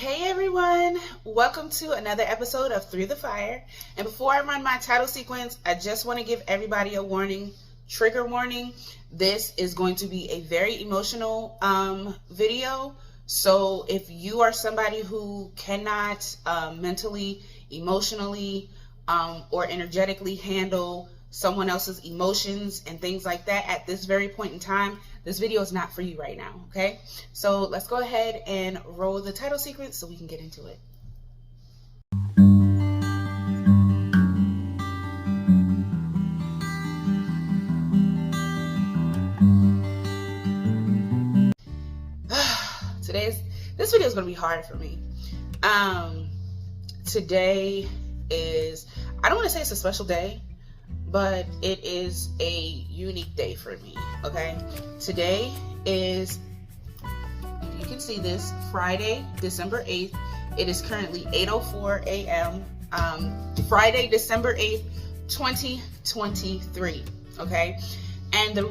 Hey everyone, welcome to another episode of Through the Fire. And before I run my title sequence, I just want to give everybody a warning, trigger warning. This is going to be a very emotional video. So if you are somebody who cannot mentally, emotionally, or energetically handle someone else's emotions and things like that at this very point in time, this video is not for you right now, okay? So let's go ahead and roll the title sequence so we can get into it. This video is going to be hard for me. Today is, I don't want to say it's a special day, but it is a unique day for me, okay? Today is, if you can see this, Friday, December 8th. It is currently 8:04 a.m. Friday, December 8th, 2023, okay? And the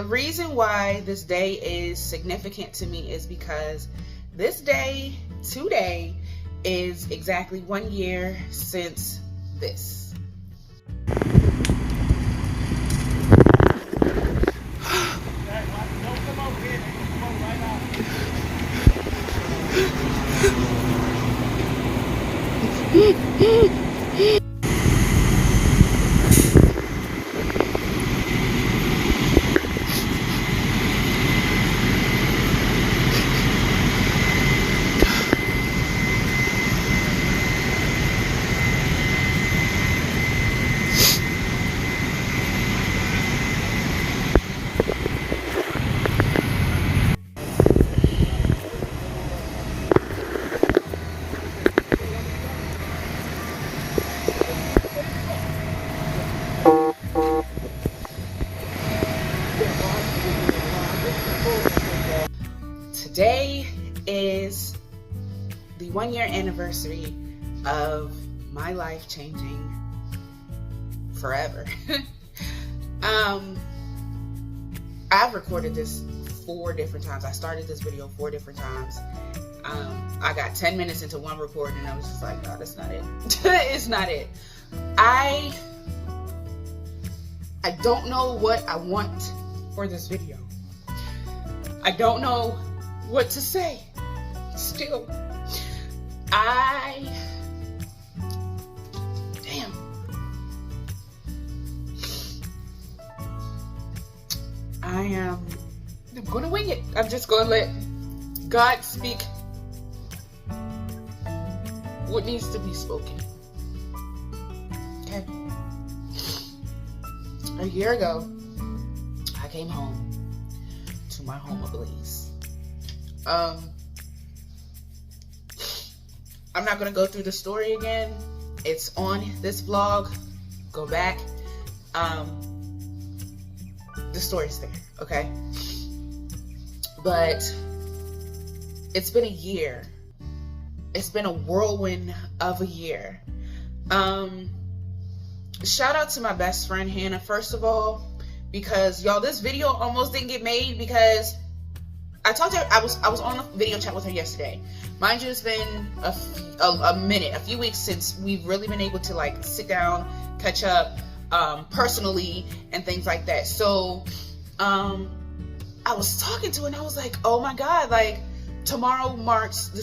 reason why this day is significant to me is because this day, today, is exactly 1 year since this. Today is the 1 year anniversary of my life changing forever. I've recorded this 4 different times. I started this video 4 different times. I got 10 minutes into one recording and I was just like, no, that's not it. It's not it. I don't know what I want for this video. I don't know what to say. Still, damn. I'm gonna wing it. I'm just gonna let God speak what needs to be spoken. Okay. A year ago, I came home to my home ablaze. I'm not gonna go through the story again. It's on this vlog. Go back. The story's there, okay? But it's been a year. It's been a whirlwind of a year. Shout out to my best friend Hannah, first of all, because y'all, this video almost didn't get made because I talked to her. I was on a video chat with her yesterday. Mind you, it's been a few weeks since we've really been able to like sit down, catch up personally and things like that. So I was talking to her and I was like, oh my God, like tomorrow marks a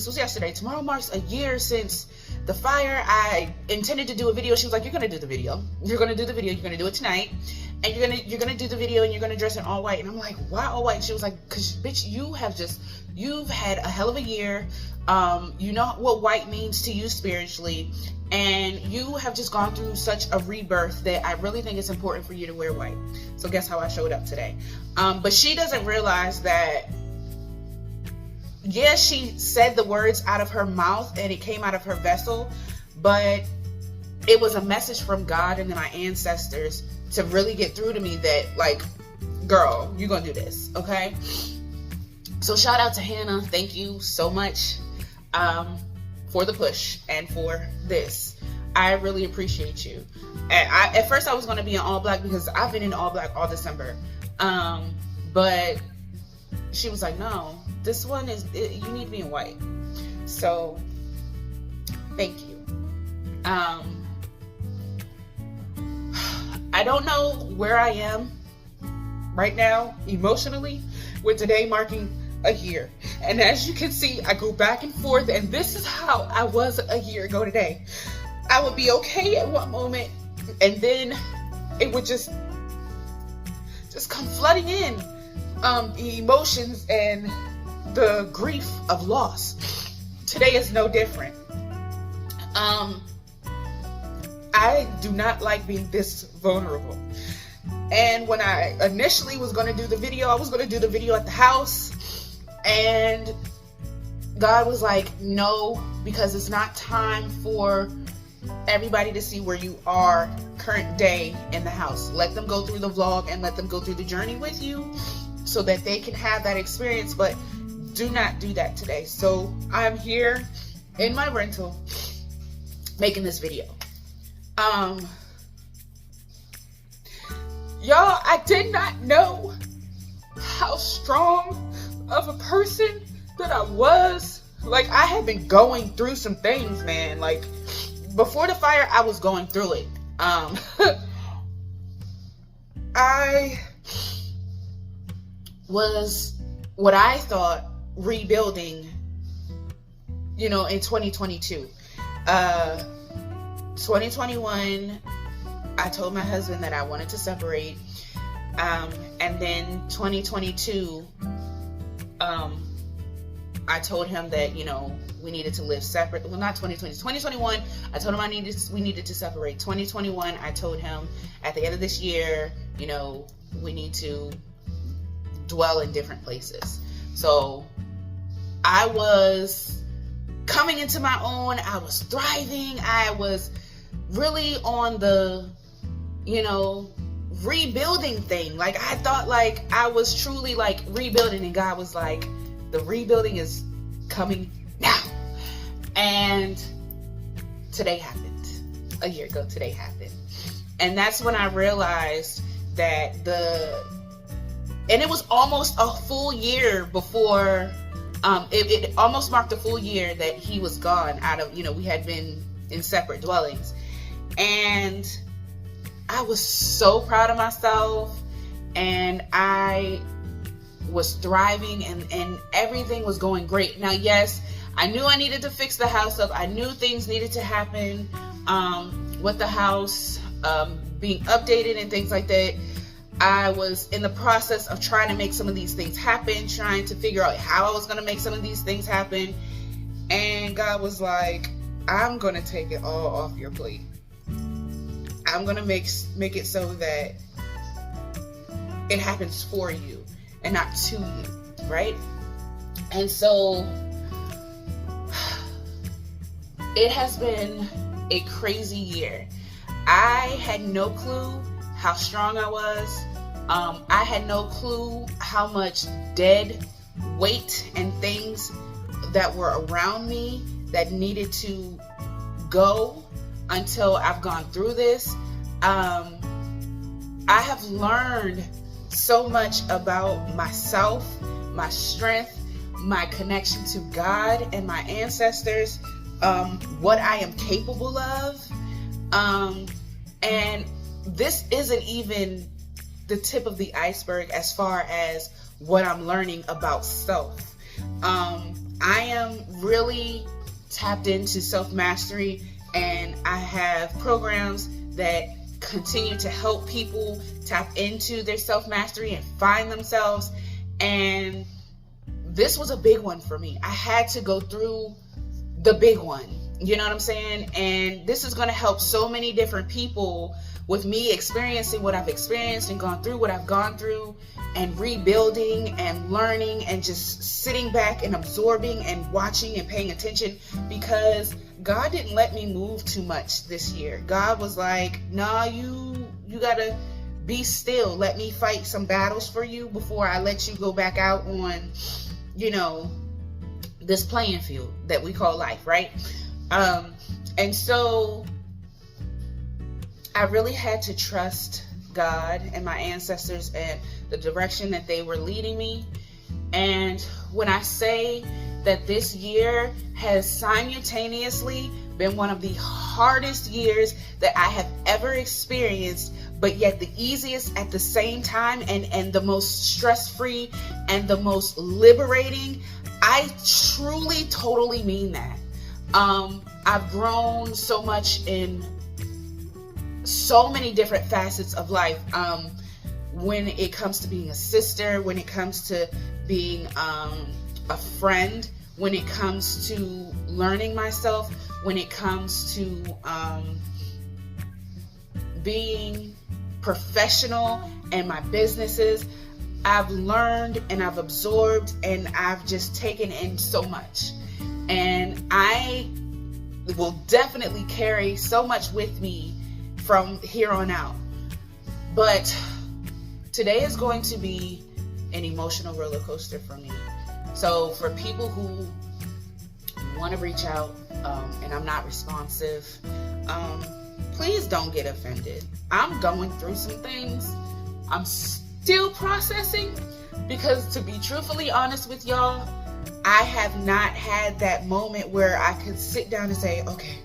year since the fire. I intended to do a video. She was like, you're gonna do the video. You're gonna do it tonight. And you're gonna do the video and you're gonna dress in all white. And I'm like, why all white? And she was like, cause bitch, you've had a hell of a year. You know what white means to you spiritually, and you have just gone through such a rebirth that I really think it's important for you to wear white. So guess how I showed up today. But she doesn't realize that, yes, she said the words out of her mouth and it came out of her vessel, but it was a message from God and then my ancestors to really get through to me that, like, girl, you're gonna do this, okay? So shout out to Hannah. Thank you so much for the push and for this. I really appreciate you. At first I was gonna be in all black because I've been in all black all December. But she was like, no, this one you need to be in white. So thank you. I don't know where I am right now emotionally, with today marking a year. And as you can see, I go back and forth, and this is how I was a year ago today. I would be okay at one moment, and then it would just come flooding in, the emotions and the grief of loss. Today is no different. I do not like being this vulnerable. And when I initially was going to do the video, I was going to do the video at the house, and God was like, no, because it's not time for everybody to see where you are current day in the house. Let them go through the vlog and let them go through the journey with you so that they can have that experience, but do not do that today. So I'm here in my rental making this video. Y'all, I did not know how strong of a person that I was. Like, I had been going through some things, man. Like, before the fire, I was going through it. I was what I thought rebuilding, in 2022. 2021, I told my husband that I wanted to separate. And then 2022, I told him that, we needed to live separate. Well, not 2020, 2021, I told him we needed to separate. 2021, I told him at the end of this year, we need to dwell in different places. So I was coming into my own. I was thriving. I was really on the, rebuilding thing. Like, I thought like I was truly like rebuilding, and God was like, the rebuilding is coming now. And today happened. A year ago today happened. And that's when I realized that and it was almost a full year before, it almost marked a full year that he was gone out of, we had been in separate dwellings. And I was so proud of myself, and I was thriving, and everything was going great. Now, yes, I knew I needed to fix the house up. I knew things needed to happen with the house being updated and things like that. I was in the process of trying to make some of these things happen, trying to figure out how I was going to make some of these things happen. And God was like, I'm going to take it all off your plate. I'm going to make it so that it happens for you and not to you, right? And so it has been a crazy year. I had no clue how strong I was. I had no clue how much dead weight and things that were around me that needed to go until I've gone through this. I have learned so much about myself, my strength, my connection to God and my ancestors, what I am capable of. And this isn't even the tip of the iceberg as far as what I'm learning about self. I am really tapped into self-mastery, and I have programs that continue to help people tap into their self-mastery and find themselves. And this was a big one for me. I had to go through the big one. You know what I'm saying? And this is going to help so many different people with me experiencing what I've experienced and gone through what I've gone through, and rebuilding and learning and just sitting back and absorbing and watching and paying attention, because God didn't let me move too much this year. God was like, nah, you gotta be still. Let me fight some battles for you before I let you go back out on, this playing field that we call life, right? And so I really had to trust God and my ancestors and the direction that they were leading me. And when I say that this year has simultaneously been one of the hardest years that I have ever experienced, but yet the easiest at the same time, and the most stress-free and the most liberating, I truly, totally mean that. I've grown so much in so many different facets of life. When it comes to being a sister, when it comes to being a friend, when it comes to learning myself, when it comes to being professional and my businesses, I've learned and I've absorbed and I've just taken in so much. And I will definitely carry so much with me from here on out. But today is going to be an emotional roller coaster for me. So for people who want to reach out and I'm not responsive, please don't get offended. I'm going through some things I'm still processing, because to be truthfully honest with y'all, I have not had that moment where I could sit down and say, okay,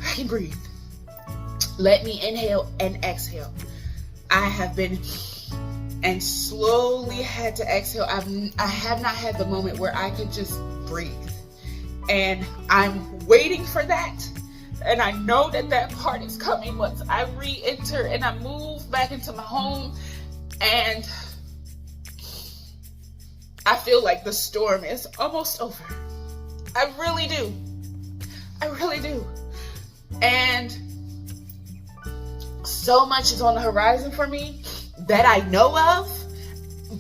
I can breathe. Let me inhale and exhale. I have been and slowly had to exhale. I have not had the moment where I could just breathe. And I'm waiting for that. And I know that that part is coming once I re-enter and I move back into my home. And I feel like the storm is almost over. I really do. I really do. And so much is on the horizon for me that I know of,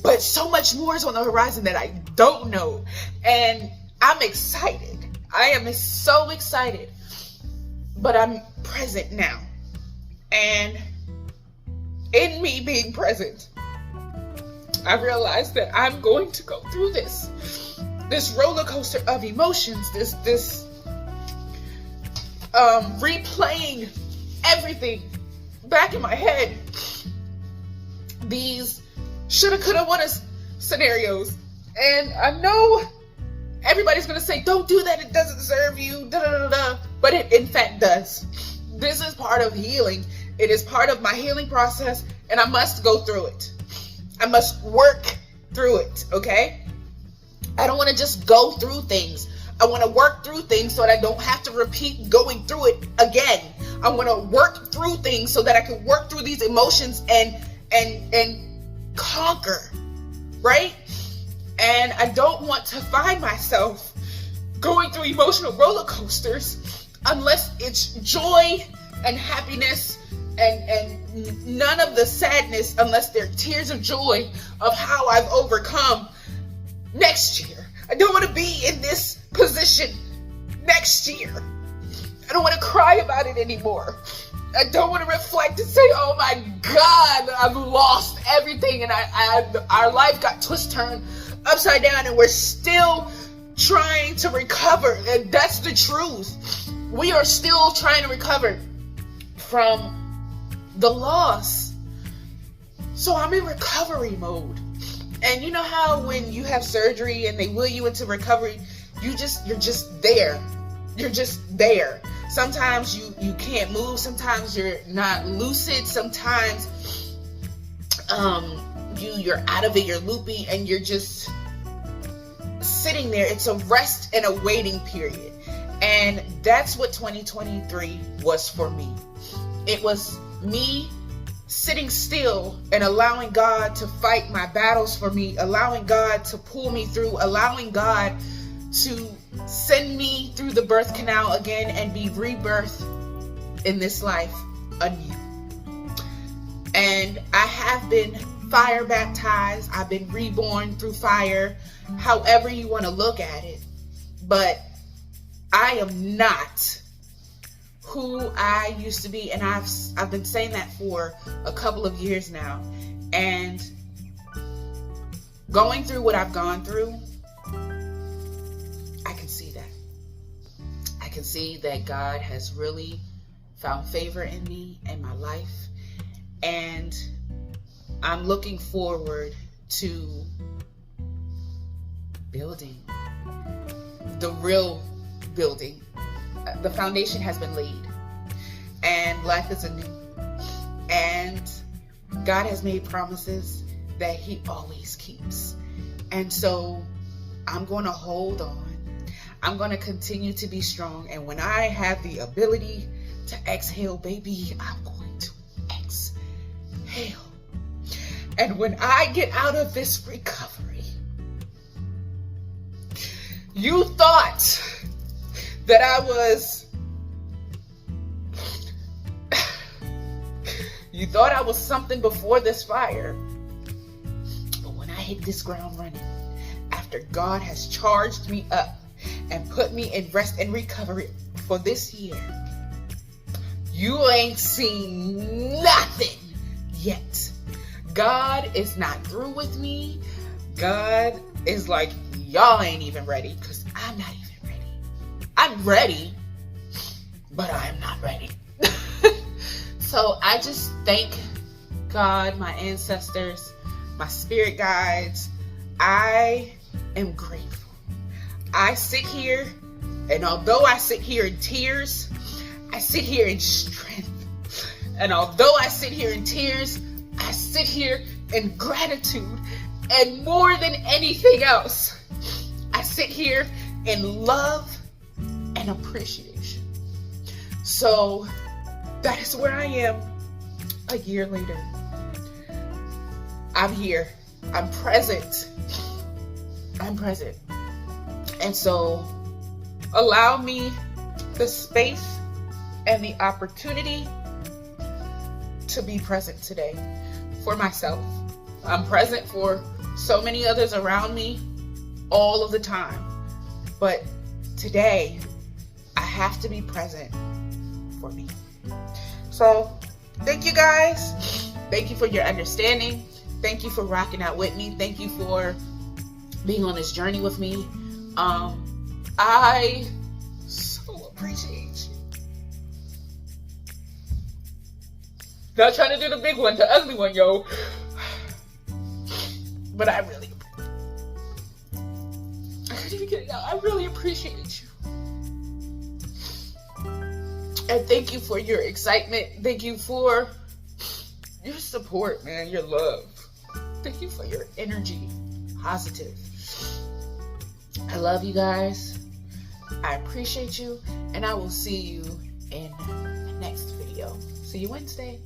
but so much more is on the horizon that I don't know. And I'm excited. I am so excited. But I'm present now. And in me being present, I realized that I'm going to go through this roller coaster of emotions, this replaying everything back in my head, these shoulda, coulda, woulda scenarios. And I know everybody's gonna say, don't do that, it doesn't serve you, da da da da, but it in fact does. This is part of healing. It is part of my healing process, and I must go through it. I must work through it, okay? I don't want to just go through things. I want to work through things so that I don't have to repeat going through it again. I want to work through things so that I can work through these emotions and conquer, right? And I don't want to find myself going through emotional roller coasters unless it's joy and happiness and none of the sadness, unless they're tears of joy of how I've overcome next year. I don't want to be in this position next year. I don't want to cry about it anymore. I don't want to reflect and say, oh my God, I've lost everything and our life got turned upside down and we're still trying to recover. And that's the truth. We are still trying to recover from the loss. So I'm in recovery mode. And you know how when you have surgery and they will you into recovery, you're just there. You're just there. Sometimes you can't move. Sometimes you're not lucid. Sometimes you're out of it. You're loopy and you're just sitting there. It's a rest and a waiting period. And that's what 2023 was for me. It was me sitting still and allowing God to fight my battles for me, allowing God to pull me through, allowing God to send me through the birth canal again and be rebirthed in this life anew. And I have been fire baptized. I've been reborn through fire, however you want to look at it. But I am not who I used to be, and I've been saying that for a couple of years now. And going through what I've gone through, I can see that. I can see that God has really found favor in me and my life. And I'm looking forward to building the real building. The foundation has been laid, and life is anew. And God has made promises that He always keeps. And so I'm going to hold on. I'm going to continue to be strong. And when I have the ability to exhale, baby, I'm going to exhale. And when I get out of this recovery, you thought that I was, you thought I was something before this fire. But when I hit this ground running, after God has charged me up and put me in rest and recovery for this year, you ain't seen nothing yet. God is not through with me. God is like, y'all ain't even ready, because I'm not even ready. I'm ready, but I'm not ready. So I just thank God, my ancestors, my spirit guides. I am grateful. I sit here, and although I sit here in tears, I sit here in strength. And although I sit here in tears, I sit here in gratitude. And more than anything else, I sit here in love and appreciation. So that is where I am a year later. I'm here. I'm present. I'm present. And so allow me the space and the opportunity to be present today for myself. I'm present for so many others around me all of the time. But today, I have to be present for me. So, thank you guys. Thank you for your understanding. Thank you for rocking out with me. Thank you for being on this journey with me. I so appreciate you. Not trying to do the big one, the ugly one, yo. But I really, I couldn't even get it out. I really appreciate you. And thank you for your excitement. Thank you for your support, man, your love. Thank you for your energy. Positive. I love you guys. I appreciate you. And I will see you in the next video. See you Wednesday.